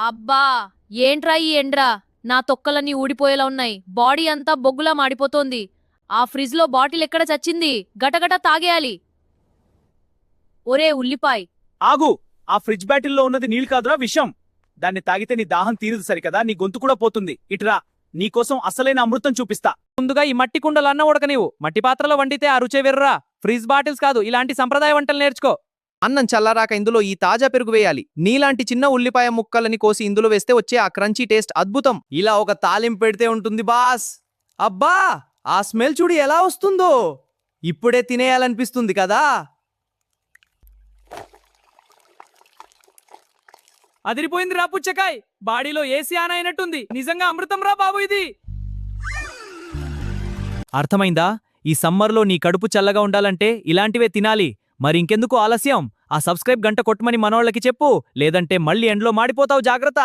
అబ్బా ఏంట్రా ఈ ఎండ్రా నా తొక్కలన్నీ ఊడిపోయేలా ఉన్నాయి. బాడీ అంతా బొగ్గులా మాడిపోతోంది. ఆ ఫ్రిజ్ లో బాటిల్ ఎక్కడ చచ్చింది? గటగట తాగేయాలి. ఒరే ఉల్లిపాయ్, ఆగు. ఆ ఫ్రిడ్జ్ బ్యాటిల్లో ఉన్నది నీళ్ళు కాదురా, విషం. దాన్ని తాగితే నీ దాహం తీరదు సరికదా, నీ గొంతు కూడా పోతుంది. ఇటురా, నీకోసం అసలైన అమృతం చూపిస్తా. ముందుగా ఈ మట్టి కుండలు అన్న ఉడక నీవు మట్టి పాత్రలో వండితే ఆ రుచే వెర్రా. ఫ్రిజ్ బాటిల్స్ కాదు, ఇలాంటి సంప్రదాయ వంటలు నేర్చుకో. అన్నం చల్లారాక ఇందులో ఈ తాజా పెరుగు వేయాలి. నీలాంటి చిన్న ఉల్లిపాయ ముక్కలని కోసి ఇందులో వేస్తే వచ్చే ఆ క్రంచీ టేస్ట్ అద్భుతం. ఇలా ఒక తాలింపు పెడితే ఉంటుంది బాస్. అబ్బా, ఆ స్మెల్ చూడు ఎలా వస్తుందో. ఇప్పుడే తినేయాలనిపిస్తుంది కదా. అదిరిపోయింది రా పుచ్చకాయ్. బాడీలో ఏసీ ఆన్ అయినట్టుంది. నిజంగా అమృతం రా బాబు ఇది. అర్థమైందా? ఈ సమ్మర్లో నీ కడుపు చల్లగా ఉండాలంటే ఇలాంటివే తినాలి. మరి ఇంకెందుకు ఆలస్యం? ఆ సబ్స్క్రైబ్ గంట కొట్టమని మనోళ్ళకి చెప్పు, లేదంటే మళ్ళీ ఎండ్లో మాడిపోతావు. జాగ్రత్త.